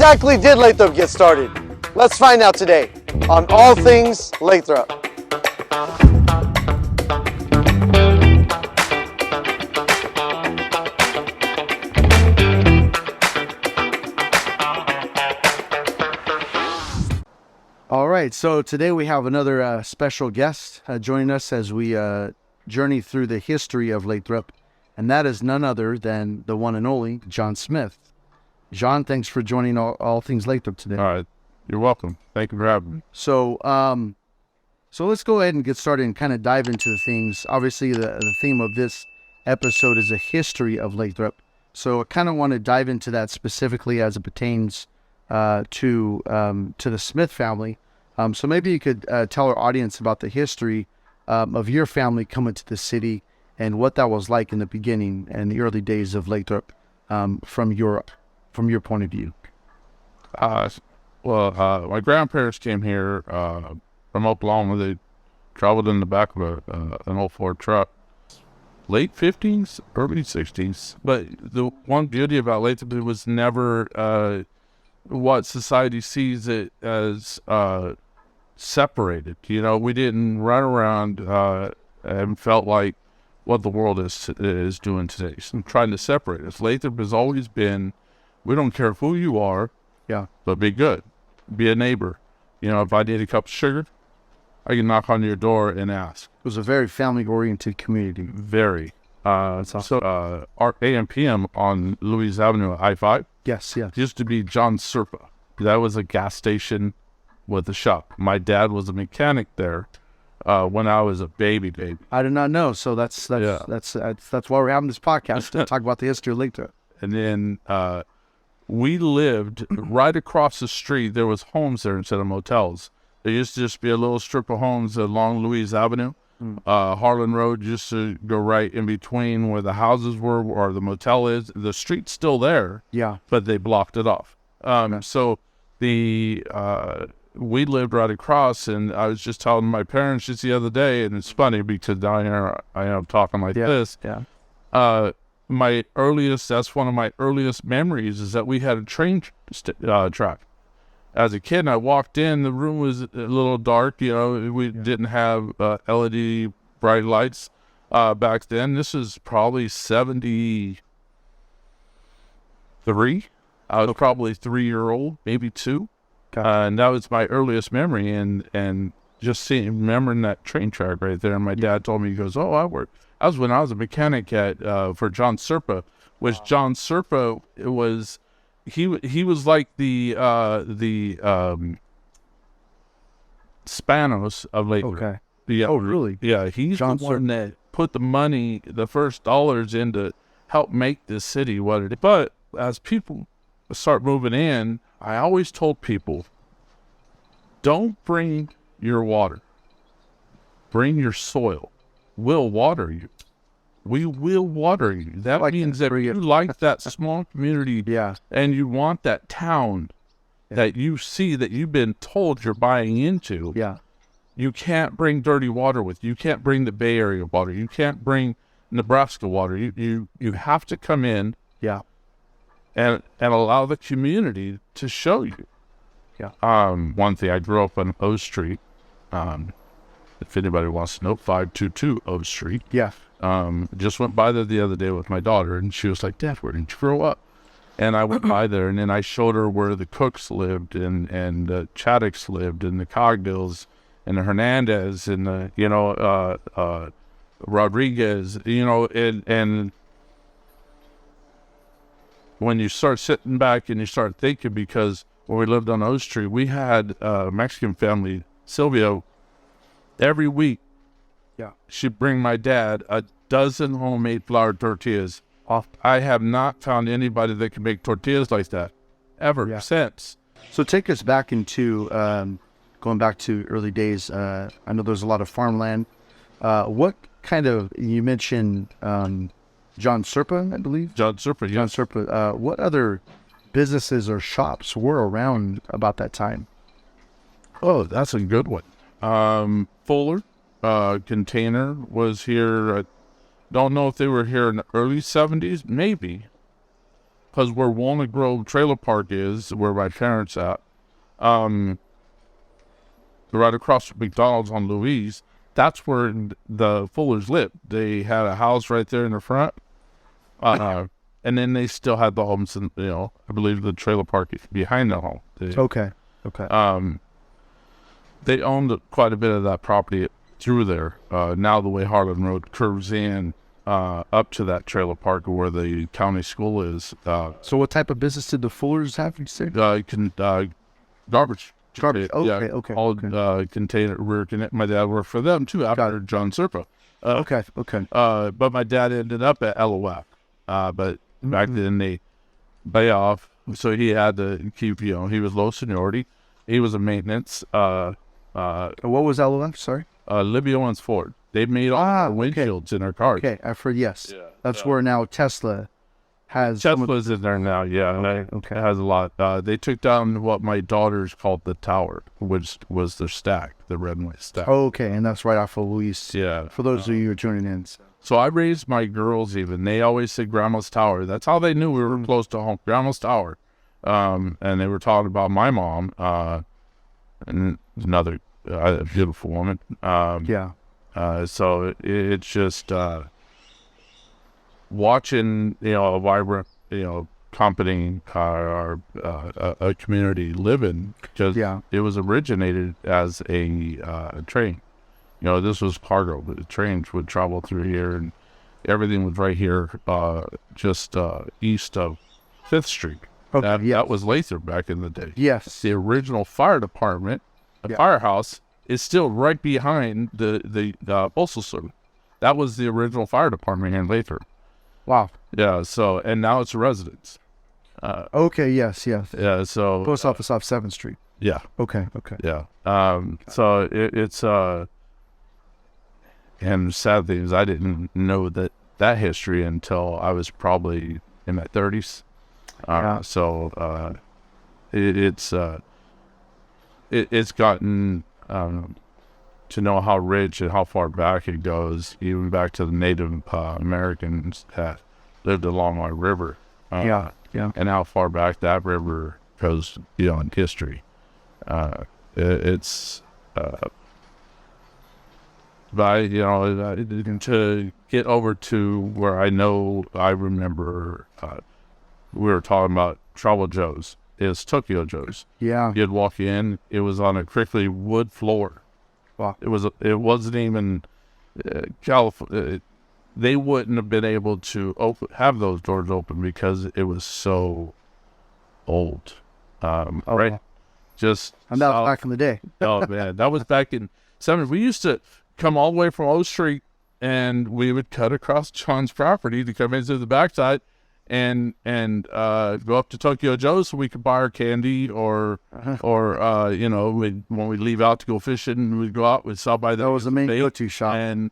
exactly did Lathrop get started? Let's find out today on All Things Lathrop. All right, so today we have another special guest joining us as we journey through the history of Lathrop, and that is none other than the one and only John Smith. John, thanks for joining All Things Lathrop today. All right, you're welcome. Thank you for having me. So let's go ahead and get started and kind of dive into the things. Obviously, the theme of this episode is a history of Lathrop. So I kind of want to dive into that specifically as it pertains to the Smith family. So maybe you could tell our audience about the history of your family coming to the city and what that was like in the beginning and the early days of Lathrop from your point of view. My grandparents came here from Oklahoma. They traveled in the back of an old Ford truck. Late 50s, early 60s. But the one beauty about Lathrop, it was never what society sees it as separated. You know, we didn't run around and felt like what the world is doing today. So trying to separate us. Lathrop has always been, we don't care who you are, but be good. Be a neighbor. You know, if I need a cup of sugar, I can knock on your door and ask. It was a very family-oriented community. Very. Awesome. So our AM/PM on Louise Avenue at I-5 Yes. used to be John Serpa. That was a gas station with a shop. My dad was a mechanic there when I was a baby. I did not know. So that's why we're having this podcast to talk about the history of Lathrop. And then we lived right across the street. There was homes there instead of motels. There used to just be a little strip of homes along Louise Avenue. Harlan Road used to go right in between where the houses were or the motel is. The street's still there, but they blocked it off. So we lived right across, and I was just telling my parents just the other day, and it's funny because down here I am talking like this. That's one of my earliest memories is that we had a train track. As a kid, I walked in, the room was a little dark, you know, we didn't have LED bright lights back then. This is probably 73. I was probably 3-year-old, maybe 2. And that was my earliest memory, and just remembering that train track right there. And my dad told me, he goes, "Oh, that was when I was a mechanic for John Serpa." Which John Serpa was, he was like the Spanos of Lathrop. Okay. Yeah. Oh, really? Yeah, he's the one that put the money, the first dollars in to help make this city what it is. But as people start moving in, I always told people, don't bring your water. Bring your soil. We'll water you. We will water you. That means that you like that small community and you want that town that you see that you've been told you're buying into. You can't bring dirty water with you. You can't bring the Bay Area water. You can't bring Nebraska water. You have to come in and allow the community to show you. One thing, I grew up on O Street. If anybody wants to know, 522 O Street. Just went by there the other day with my daughter, and she was like, "Dad, where did you grow up?" And I went by there, and then I showed her where the Cooks lived, and the Chaddocks lived, and the Cogdills, and the Hernandez, and the Rodriguez, and when you start sitting back and you start thinking, because when we lived on O Street, we had a Mexican family, Silvio, every week. She'd bring my dad a dozen homemade flour tortillas. I have not found anybody that can make tortillas like that ever since. So take us back into going back to early days. I know there's a lot of farmland. What kind of, you mentioned John Serpa, I believe? John Serpa, yes. John Serpa. What other businesses or shops were around about that time? Oh, that's a good one. Fuller Container was here. I don't know if they were here in the early 70s, maybe. because where Walnut Grove Trailer Park is, where my parents at, right across from McDonald's on Louise, that's where the Fullers lived. They had a house right there in the front, and then they still had the homes, and I believe the trailer park behind the home. Okay. They owned quite a bit of that property through there. Now the way Harlan Road curves in up to that trailer park where the county school is. So what type of business did the Fullers have, you say? Garbage. Garbage. Okay, Yeah, okay. all container. My dad worked for them too after John Serpa. Okay. But my dad ended up at LOF. But back then they lay off, so he had to keep. He was low seniority. He was a maintenance. What was LOF? Sorry. Libby Owens Ford. They made all the windshields in our cars. Okay, I've heard, yes. Yeah, that's where now Tesla has. Tesla's in there now, yeah. And it has a lot. They took down what my daughters called the tower, which was the stack, the red and white stack. Oh, okay, and that's right off of Luis. Yeah. For those of you who are tuning in. So I raised my girls even. They always said Grandma's Tower. That's how they knew we were close to home. Grandma's Tower. And they were talking about my mom, and another beautiful woman. So it's just watching, a vibrant, company or a community living, because it was originated as a train. This was cargo, but the trains would travel through here, and everything was right here, just east of 5th Street. Okay, that was Lathrop back in the day. Yes. The original fire department, the firehouse, is still right behind the postal service. That was the original fire department here in Lathrop. Wow. Yeah. So, and now it's a residence. Okay. Yes. Yeah. So post office off 7th Street. Yeah. Okay. Yeah. So it's and the sad thing is I didn't know that history until I was probably in my 30s. So it's gotten to know how rich and how far back it goes, even back to the Native Americans that lived along our river. And how far back that river goes, in history. But to get over to where I remember, we were talking about Trouble Joe's. It's Tokyo Joe's. Yeah. You'd walk in, it was on a crinkly wood floor. Wow. It wasn't even California. They wouldn't have been able to have those doors open because it was so old. Right? Just. And that was back in the day. Oh man, that was back in 70s. We used to come all the way from O Street, and we would cut across John's property to come into the backside and go up to Tokyo Joe's so we could buy our candy or when we leave out to go fishing, we'd go out, we'd stop by that was the main go-to shop. And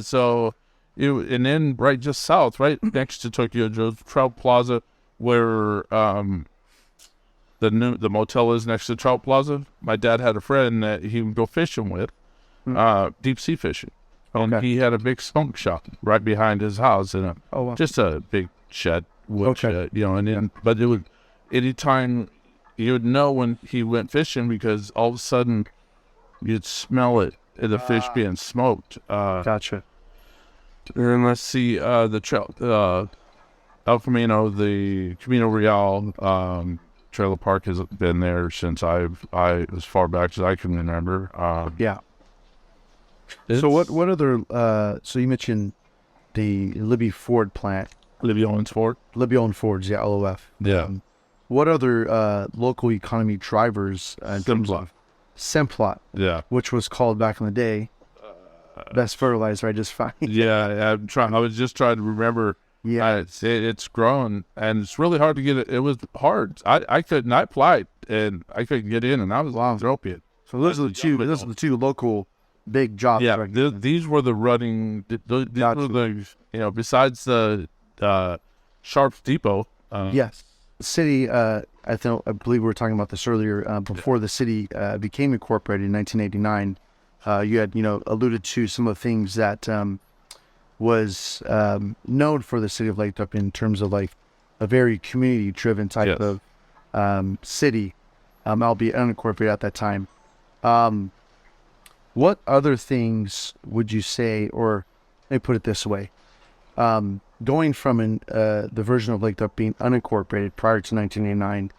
so and then right just south, right next to Tokyo Joe's, Trout Plaza, where the motel is next to Trout Plaza. My dad had a friend that he would go fishing with, deep sea fishing. And he had a big smoke shop right behind his house, and just a big shed, wood shed, and then, but it would, anytime you would know when he went fishing, because all of a sudden you'd smell it, the fish being smoked. Gotcha. And let's see, El Camino, the Camino Real, trailer park has been there since I as far back as I can remember. So what other, so you mentioned the Libby Ford plant. Libby Owens Ford. Libby Owens Ford's, LOF. Yeah. What other local economy drivers? Simplot. Yeah. Which was called back in the day best fertilizer I just found. Yeah, I was just trying to remember. Yeah. It's grown, and it's really hard to get it. It was hard. I applied, and I couldn't get in, and I was opiate. So those are the two local big jobs. Yeah, these were the running. These were the, besides the Sharps Depot. Yes, the city. I believe we were talking about this earlier. Before the city became incorporated in 1989, you had alluded to some of the things that was known for the city of Lathrop in terms of like a very community-driven type Yes. of city, albeit unincorporated at that time. What other things would you say, or let me put it this way, going from the version of Lathrop being unincorporated prior to 1989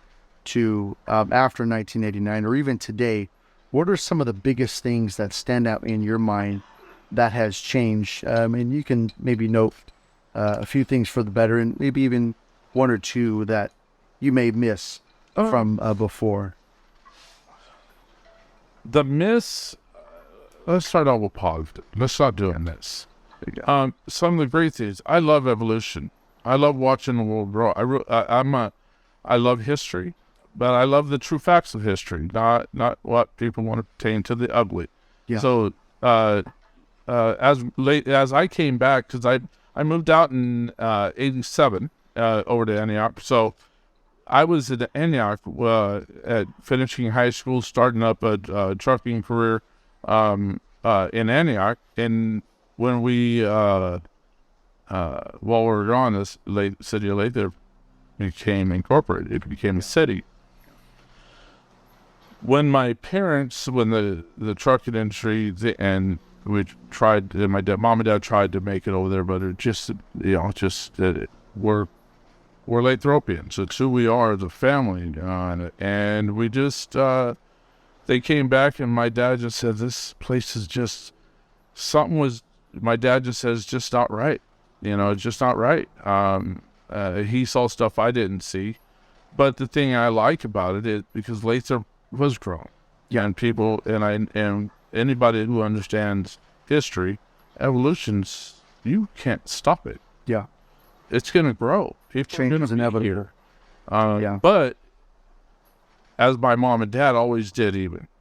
to after 1989, or even today, what are some of the biggest things that stand out in your mind that has changed? And you can maybe note a few things for the better, and maybe even one or two that you may miss from before. The miss. Let's start out with positive. Let's start doing this. Some of the great things. I love evolution. I love watching the world grow. I love history, but I love the true facts of history, not what people want to pertain to the ugly. Yeah. So as late as I came back, because I moved out in '87 over to Antioch. So I was at Antioch at finishing high school, starting up a trucking career in Antioch, and when we while we were gone, this city of Lathrop became incorporated. It became a city. When my parents, when the trucking industry, and we tried, my mom and dad tried to make it over there, but it just, we're Lathropians. It's who we are as a family, and we just, they came back, and my dad just said, this place is just, my dad just says, just not right. It's just not right. He saw stuff I didn't see. But the thing I like about it is because Lathrop was grown. Yeah. And people, and anybody who understands history, evolution's, you can't stop it. Yeah. It's going to grow. Change is inevitable. Yeah. But as my mom and dad always did,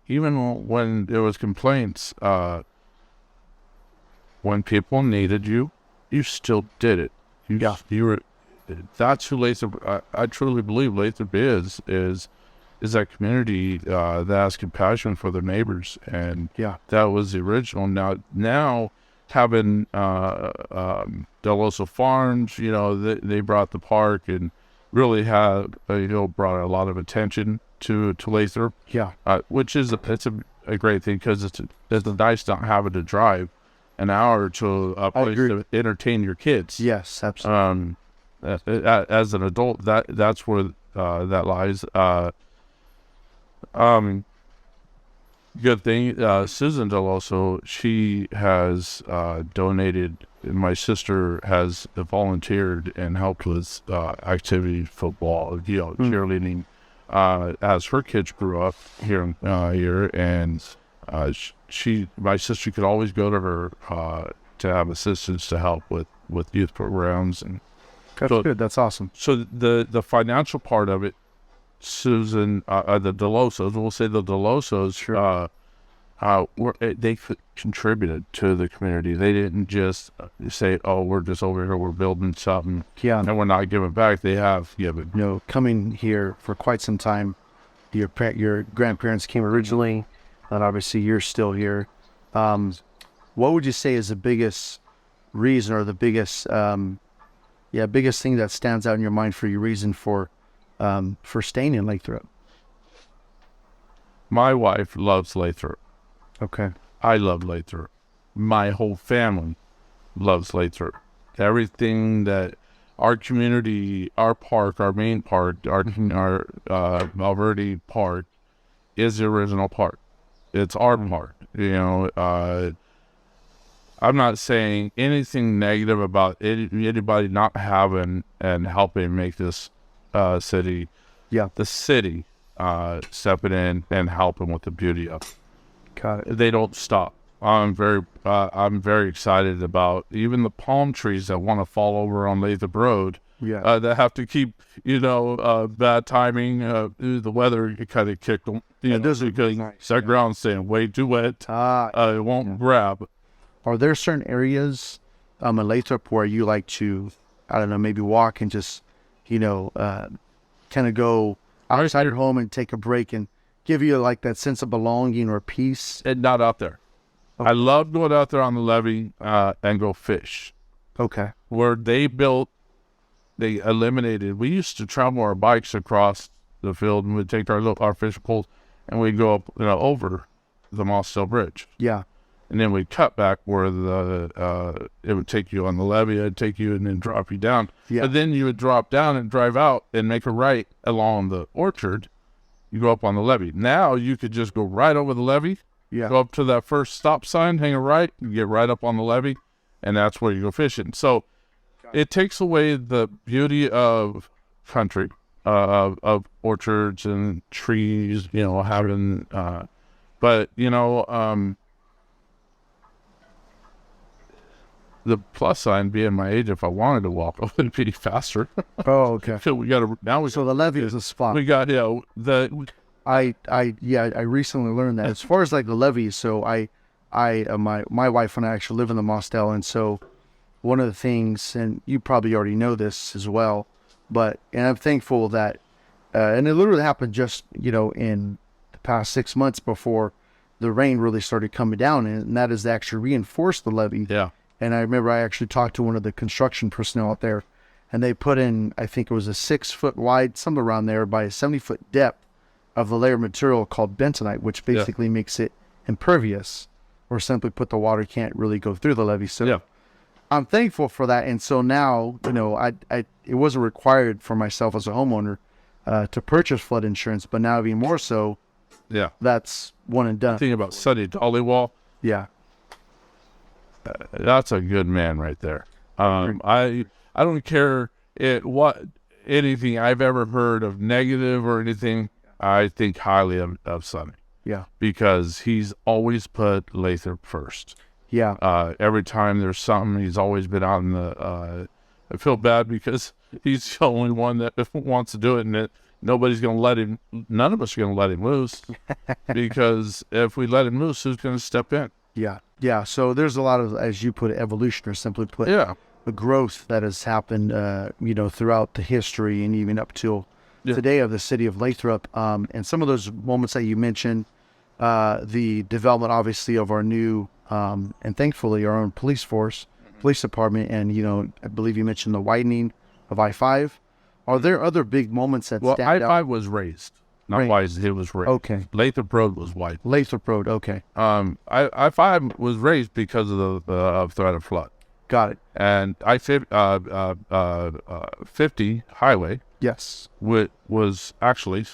even when there was complaints, when people needed you, you still did it. You were. That's who Lathrop. I truly believe Lathrop is that community that has compassion for their neighbors, and that was the original. Now having Deloso Farms, they brought the park and really have brought a lot of attention to Lathrop. Yeah. Which is it's a great thing, because it's nice not having to drive an hour to a place to entertain your kids. Yes, absolutely. As an adult, that's where that lies. Good thing, Susan Deloso, she has donated. My sister has volunteered and helped with activity, football, cheerleading, as her kids grew up here, and my sister could always go to her to have assistance to help with youth programs. And That's good. That's awesome. so the financial part of it, Susan, the Delosos, we'll say the Delosos, Sure. they contributed to the community. They didn't just say, "Oh, we're just over here, we're building something, Yeah. and we're not giving back." They have given. Coming here for quite some time, your grandparents came originally, and obviously you're still here. What would you say is the biggest reason, or the biggest thing that stands out in your mind for your reason for staying in Lathrop? My wife loves Lathrop. Okay. I love Lathrop. My whole family loves Lathrop. Everything that our community, our park, our main park, our Valverde Park is the original park. It's our park. I'm not saying anything negative about anybody not having and helping make this city. Yeah. The city stepping in and helping with the beauty of it. Got it. They don't stop. I'm very excited about even the palm trees that want to fall over on Lathrop Road. Yeah. That have to keep, bad timing. The weather kind of kicked them. Those are because nice. that ground's staying way too wet. It won't grab. Are there certain areas in Lathrop where you like to, I don't know, maybe walk and just, kind of go outside your home and take a break and give you like that sense of belonging or peace? And not out there. Okay. I love going out there on the levee and go fish. Okay. Where they built they eliminated. We used to travel our bikes across the field, and we'd take our fishing poles, and we'd go up, over the Mossdale Bridge. Yeah. And then we'd cut back where it would take you on the levee, it'd take you and then drop you down. Yeah. But then you would drop down and drive out and make a right along the orchard. You go up on the levee. Now you could just go right over the levee, Yeah. go up to that first stop sign, hang a right, you get right up on the levee, and that's where you go fishing. So it takes away the beauty of country, of orchards and trees, having, but, the plus sign being my age, if I wanted to walk, it would be faster. Oh, okay. So we got to, now we, So the levee is a spot. we got, I recently learned that as far as like the levees. So my wife and I actually live in the Mossdale, and so one of the things, and you probably already know this as well, and I'm thankful that, and it literally happened just in the past 6 months before the rain really started coming down, and that is to actually reinforce the levee. yeah. And I remember I actually talked to one of the construction personnel out there, and they put in, I think it was a 6 foot wide, somewhere around there, by a 70 foot depth of the layer of material called bentonite, which basically makes it impervious, or simply put, the water can't really go through the levee. So Yeah. I'm thankful for that. And so now, it wasn't required for myself as a homeowner to purchase flood insurance, but now even more so, Yeah. that's one and done. Think about Sonny Dollywall. Yeah. That's a good man right there. I don't care what anything I've ever heard of negative or anything. I think highly of Sonny. Yeah. Because he's always put Lathrop first. Yeah. Every time there's something, he's always been on the. I feel bad because he's the only one that wants to do it, and that nobody's going to let him. None of us are going to let him loose, because if we let him loose, who's going to step in? Yeah. Yeah. So there's a lot of, as you put it, evolution, or simply put, Yeah. the growth that has happened, throughout the history and even up till today of the city of Lathrop. And some of those moments that you mentioned, the development, obviously, of our new, and thankfully our own police department. And, I believe you mentioned the widening of I-5. Are there other big moments that stand out? I-5 was raised. Not Right. wise, it was raised. Okay. Lathrop Road was wide. Lathrop Road. Okay. I-5 was raised because of the threat of flood. Got it. And 50 highway Yes. was actually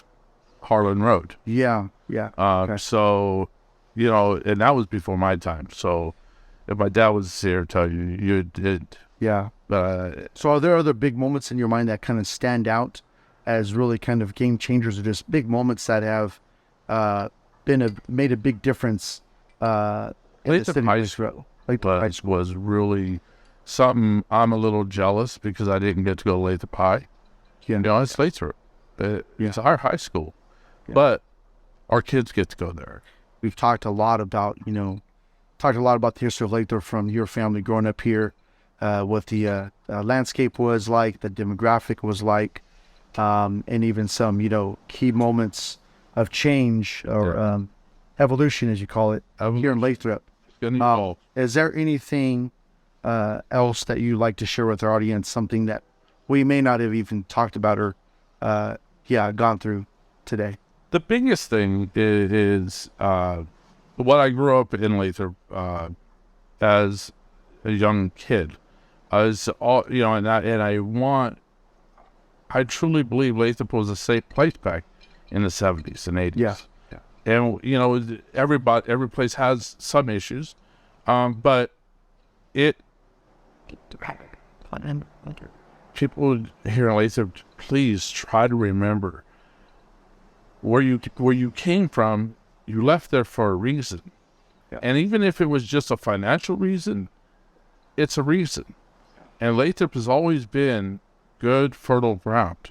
Harlan Road. Yeah. Yeah. Okay. So, and that was before my time. So if my dad was here, tell you, you did. Yeah. So are there other big moments in your mind that kind of stand out as really kind of game changers, or just big moments that have made a big difference in the Lathrop city? High School was really something. I'm a little jealous because I didn't get to go to Lathrop High. Yeah. It's Lathrop. It's our high school, but our kids get to go there. We've talked a lot about the history of Lathrop from your family growing up here, what the landscape was like, the demographic was like, and even some, key moments of change or evolution, as you call it, here in Lathrop. Is there anything else that you'd like to share with our audience, something that we may not have even talked about or gone through today? The biggest thing is what I grew up in Lathrop as a young kid. I truly believe Lathrop was a safe place back in the 70s and 80s. Yeah. And, every place has some issues, but people here in Lathrop, please try to remember where you came from. You left there for a reason. Yeah. And even if it was just a financial reason, it's a reason. And Lathrop has always been good, fertile ground.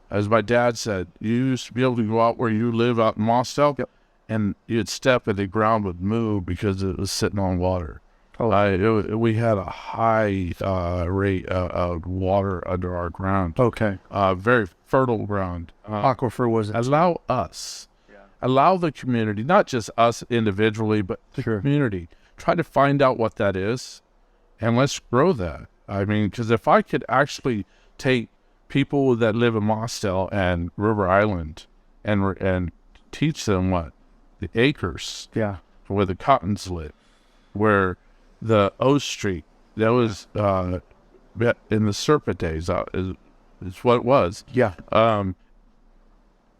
As my dad said, you used to be able to go out where you live out in Mossdale, and you'd step and the ground would move because it was sitting on water. We had a high rate of water under our ground. Okay. Very fertile ground. Aquifer was it? Allow the community, not just us individually, but the community, try to find out what that is, and let's grow that. I mean, because if I could actually take people that live in Mosdale and River Island and teach them what the acres, Yeah. where the cottons live, where the O Street, that was in the Serpent days, is what it was. Yeah.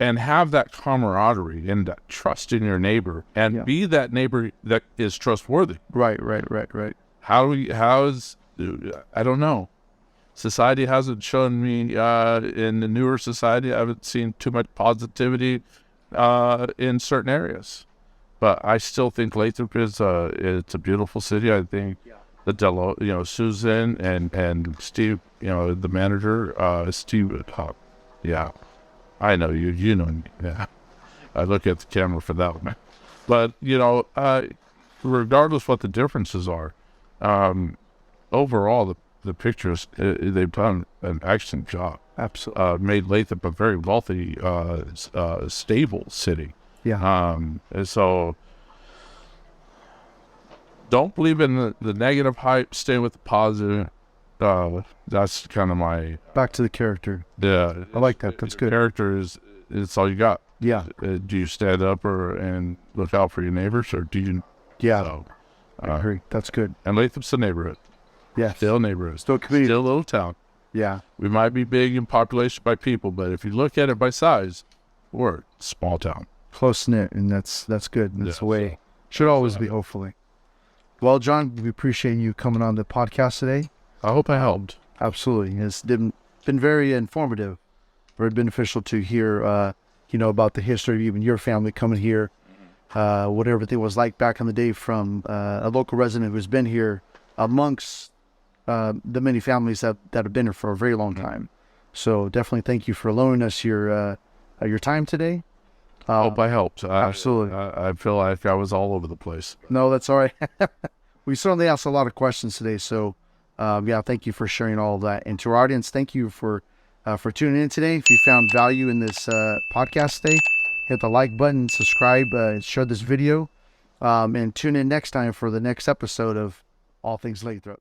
And have that camaraderie and that trust in your neighbor, and be that neighbor that is trustworthy. Right. I don't know. Society hasn't shown me, in the newer society, I haven't seen too much positivity in certain areas. But I still think Lathrop it's a beautiful city. I think that Susan and Steve, the manager, Steve, I know you. You know me. Yeah, I look at the camera for that one. But regardless what the differences are, overall the pictures, they've done an excellent job. Absolutely. Made Lathrop a very wealthy, stable city. Yeah. And so don't believe in the negative hype. Stay with the positive. That's kind of my Back to the character. Yeah, I like that. That's good. Character it's all you got. Yeah. Do you stand up and look out for your neighbors, or do you? Yeah. So, I agree. That's good. And Lathrop's a neighborhood. Yeah. Still a neighborhood. Still a community. Still a little town. Yeah. We might be big in population by people, but if you look at it by size, we're a small town. Close knit, and that's good. That's the way. Should always be, hopefully. Well, John, we appreciate you coming on the podcast today. I hope I helped. Absolutely. It's been very informative, very beneficial to hear, about the history of even your family coming here, what everything was like back in the day from a local resident who's been here amongst the many families that have been here for a very long time. So definitely thank you for loaning us your time today. I hope I helped. Absolutely. I feel like I was all over the place. No, that's all right. We certainly asked a lot of questions today, so thank you for sharing all of that. And to our audience, thank you for tuning in today. If you found value in this podcast today, hit the like button, subscribe, share this video, and tune in next time for the next episode of All Things Lathrop.